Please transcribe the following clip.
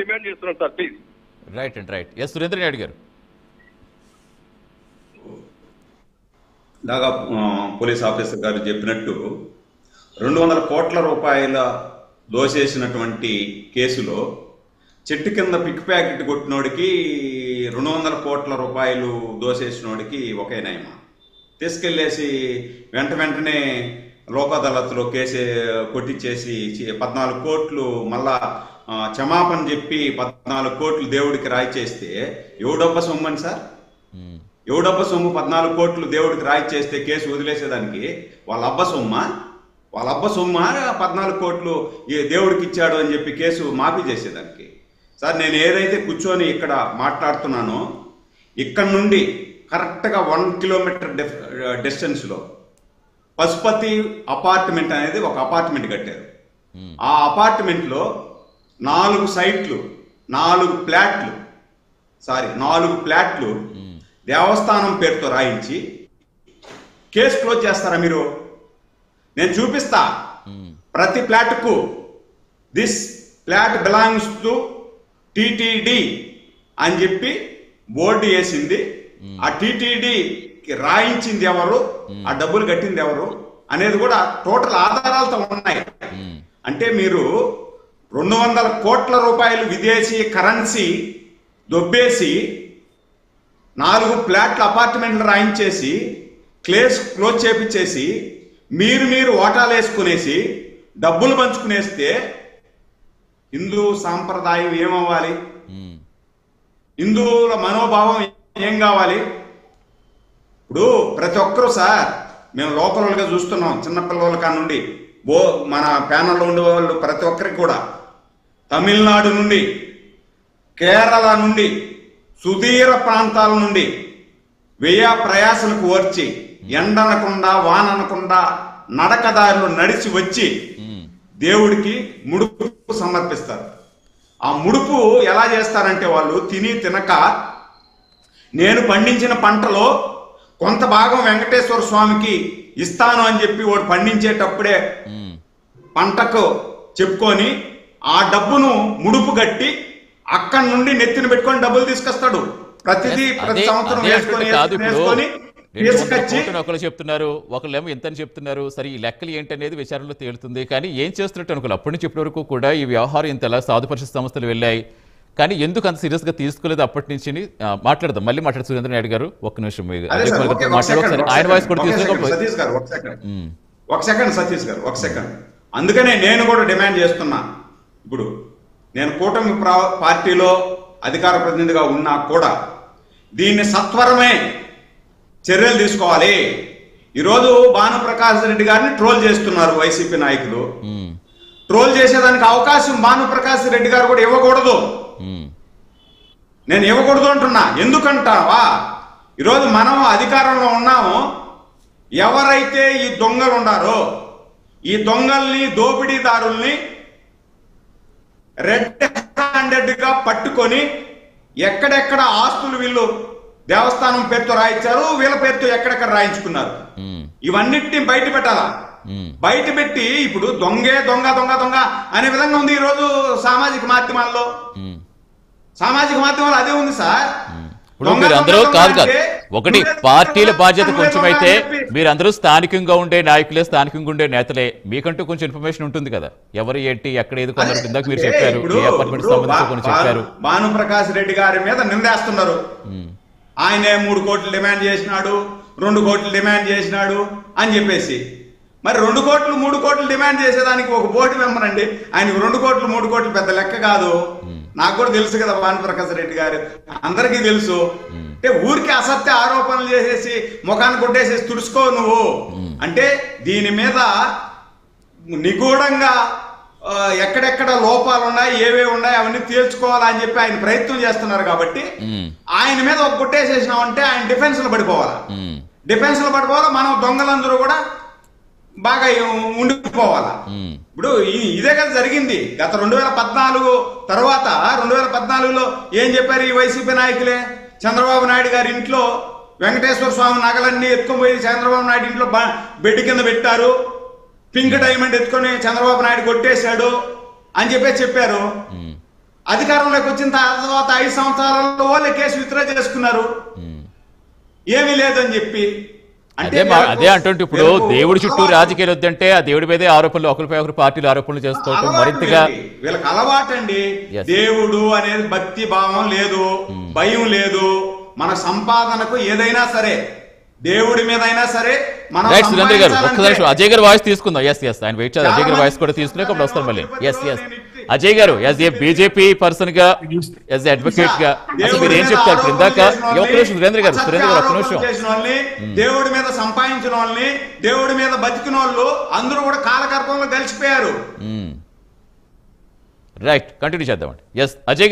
Demand చేస్తున్నాం sir please. Right and right. Yes Surendra Naidu గారు. దాగా పోలీస్ ఆఫీసర్ గారు చెప్పినట్టు 200 కోట్ల రూపాయల దోసేసినటువంటి కేసులో చెట్టు కింద పిక్ ప్యాకెట్ కొట్టినోడికి 200 కోట్ల రూపాయలు దోసేసినోడికి ఒకే నయమా? తీసుకెళ్ళేసి వెంటనే లోక్ అదాలత్లో కేసు కొట్టించేసి 14 కోట్లు మళ్ళా క్షమాపణ చెప్పి 14 కోట్లు దేవుడికి రాయి చేస్తే ఎవడబ్బ సొమ్మని సార్? ఎవడబ్బ సొమ్ము 14 కోట్లు దేవుడికి రాయి చేస్తే కేసు వదిలేసేదానికి వాళ్ళ అబ్బ సొమ్మ 14 కోట్లు దేవుడికి ఇచ్చాడు అని చెప్పి కేసు మాఫీ చేసేదానికి? సార్ నేను ఏదైతే కూర్చొని ఇక్కడ మాట్లాడుతున్నానో ఇక్కడ నుండి కరెక్ట్గా 1 కిలోమీటర్ డిస్టెన్స్లో పశుపతి అపార్ట్మెంట్ అనేది ఒక అపార్ట్మెంట్ కట్టారు. ఆ అపార్ట్మెంట్లో 4 సైట్లు 4 ఫ్లాట్లు దేవస్థానం పేరుతో రాయించి కేసు క్లోజ్ చేస్తారా మీరు? నేను చూపిస్తా. ప్రతి ఫ్లాట్కు this flat belongs to TTD అని చెప్పి బోర్డు వేసింది. ఆ టిటిడికి రాయించింది ఎవరు, ఆ డబ్బులు కట్టింది ఎవరు అనేది కూడా టోటల్ ఆధారాలతో ఉన్నాయి. అంటే మీరు 200 కోట్ల రూపాయలు విదేశీ కరెన్సీ దొబ్బేసి 4 ఫ్లాట్ల అపార్ట్మెంట్లు రాయించేసి క్లోజ్ చేపించేసి మీరు ఓటాలు వేసుకునేసి డబ్బులు పంచుకునేస్తే హిందూ సాంప్రదాయం ఏమవ్వాలి? హిందువుల మనోభావం ఏం కావాలి? ఇప్పుడు ప్రతి ఒక్కరూ సార్ మేము లోకల్గా చూస్తున్నాం, చిన్నపిల్లల కానుండి మన ప్యానల్లో ఉండే వాళ్ళు ప్రతి ఒక్కరికి కూడా తమిళనాడు నుండి, కేరళ నుండి, సుదీర ప్రాంతాల నుండి ప్రయాసలకు వచ్చి ఎండనకుండా వాననకుండా నడకదారులు నడిచి వచ్చి దేవుడికి ముడుపు సమర్పిస్తారు. ఆ ముడుపు ఎలా చేస్తారంటే వాళ్ళు తినక నేను పండించిన పంటలో కొంత భాగం వెంకటేశ్వర స్వామికి ఇస్తాను అని చెప్పి వాడు పండించేటప్పుడే పంటకు చెప్పుకొని ఆ డబ్బును ముడుపు కట్టి అక్కడి నుండి నెత్తిన పెట్టుకొని డబ్బులు తీసుకొస్తాడు. ప్రతి సంవత్సరం వేసుకొని ఒకరు చెప్తున్నారు, ఒకళ్ళేమో ఎంతని చెప్తున్నారు. సరే ఈ లెక్కలు ఏంటనేది విచారణలో తేలుతుంది. కానీ ఏం చేస్తున్నట్టు అనుకోవాలి. అప్పటి నుంచి ఇప్పటి వరకు కూడా ఈ వ్యవహారం ఇంతలా సాధు పరిషత్ సంస్థలు వెళ్ళాయి, కానీ ఎందుకు అంత సీరియస్ గా తీసుకోలేదు అప్పటి నుంచి మాట్లాడదాం. మళ్ళీ మాట్లాడు సురేంద్ర నాయుడు గారు, ఒక్క నిమిషం ఆయన వాయిస్ కూడా ఒక సెకండ్. అందుకనే నేను కూడా డిమాండ్ చేస్తున్నా. ఇప్పుడు నేను కూటమి పార్టీలో అధికార ప్రతినిధిగా ఉన్నా కూడా దీన్ని సత్వరమే చర్యలు తీసుకోవాలి. ఈరోజు భానుప్రకాష్ రెడ్డి గారిని ట్రోల్ చేస్తున్నారు వైసీపీ నాయకులు. ట్రోల్ చేసేదానికి అవకాశం భానుప్రకాష్ రెడ్డి గారు కూడా ఇవ్వకూడదు. నేను ఇవ్వకూడదు అంటున్నా. ఎందుకంటావా? ఈరోజు మనం అధికారంలో ఉన్నాము. ఎవరైతే ఈ దొంగలు ఉన్నారో ఈ దొంగల్ని, దోపిడీదారుల్ని రెడ్ హ్యాండెడ్ గా పట్టుకొని ఎక్కడెక్కడ ఆస్తులు వీళ్ళు దేవస్థానం పేరుతో రాయించారు, వీళ్ళ పేరుతో ఎక్కడెక్కడ రాయించుకున్నారు, ఇవన్నిటిని బయట పెట్టాలా? బయట పెట్టి ఇప్పుడు దొంగే దొంగ దొంగ దొంగ అనే విధంగా ఉంది ఈరోజు సామాజిక మాధ్యమాల్లో. అదే ఉంది సార్. ఇప్పుడు మీరందరూ కాదు ఒకటి పార్టీల బాధ్యత కొంచెం అయితే మీరందరూ స్థానికంగా ఉండే నాయకులే, స్థానికంగా ఉండే నేతలే, మీకంటూ కొంచెం ఇన్ఫర్మేషన్ ఉంటుంది కదా, ఎవరు ఏంటి ఎక్కడ ఏది కొన్నారు. ఇందాక మీరు చెప్పారు చెప్పారు. భానుప్రకాష్ రెడ్డి గారి మీద నిందేస్తున్నారు. ఆయనే 3 కోట్లు డిమాండ్ చేసినాడు, 2 కోట్లు డిమాండ్ చేసినాడు అని చెప్పేసి. మరి 2 కోట్లు 3 కోట్లు డిమాండ్ చేసేదానికి ఒక బోర్డు మెంబర్ అండి. ఆయనకు 2 కోట్లు 3 కోట్లు పెద్ద లెక్క కాదు. నాకు కూడా తెలుసు కదా భానుప్రకాష్ రెడ్డి గారు, అందరికీ తెలుసు. అంటే ఊరికి అసత్య ఆరోపణలు చేసేసి ముఖాన్ని కొట్టేసేసి తుడుచుకో నువ్వు అంటే దీని మీద నిగూఢంగా ఎక్కడెక్కడ లోపాలు ఉన్నాయి, ఏవే ఉన్నాయి అవన్నీ తేల్చుకోవాలని చెప్పి ఆయన ప్రయత్నం చేస్తున్నారు. కాబట్టి ఆయన మీద ఒక కొట్టేసేసినామంటే ఆయన డిఫెన్స్ లో పడిపోవాలా. మనం దొంగలందరూ కూడా బాగా ఉండిపోవాలా. ఇప్పుడు ఇదే కదా జరిగింది. గత 2014 తర్వాత 2014లో ఏం చెప్పారు ఈ వైసీపీ నాయకులే? చంద్రబాబు నాయుడు గారి ఇంట్లో వెంకటేశ్వర స్వామి నగలన్నీ ఎత్తుకొని చంద్రబాబు నాయుడు ఇంట్లో బెడ్ కింద పెట్టారు, పింక్ డైమండ్ ఎత్తుకొని చంద్రబాబు నాయుడు కొట్టేశాడు అని చెప్పారు. అధికారంలోకి వచ్చిన తర్వాత 5 సంవత్సరాలలో వాళ్ళే కేసు విత్డ్రా చేసుకున్నారు, ఏమీ లేదని చెప్పి. అదే అంటుంటే ఇప్పుడు దేవుడి చుట్టూ రాజకీయాలు వద్దంటే ఆ దేవుడి మీదే ఆరోపణలు, ఒకరిపై ఒకరు పార్టీలు ఆరోపణలు చేసుకోవడం మరింతగా వీళ్ళకి అలవాటండి. దేవుడు అనేది భక్తి భావం లేదు, భయం లేదు. మన సంపాదనకు ఏదైనా సరే, దేవుడి మీద అయినా సరే మనం సురేంద్ర గారు ఒక్కసారి అజయ్ గారు వాయిస్ తీసుకుందాం. ఎస్ ఆయన వెయిట్ చేయాలి. అజయ్ గారు వాయిస్ కూడా తీసుకునే అప్పుడు వస్తారు మళ్ళీ. ఎస్ అజయ్ గారు యాజ్ ఏ బీజేపీ పర్సన్ గా, యాజ్ అడ్వకేట్ గా అసలు మీరు ఏం చెప్తారు? ఇందాక ఒక్క నిమిషం సురేంద్ర గారు ఒక్క నిమిషం. దేవుడి మీద సంపాదించిన వాళ్ళని, దేవుడి మీద బతికిన వాళ్ళు అందరూ కూడా కాలగర్భంలో కలిసిపోయారు. రైట్, కంటిన్యూ చేద్దామండి. ఎస్ అజయ్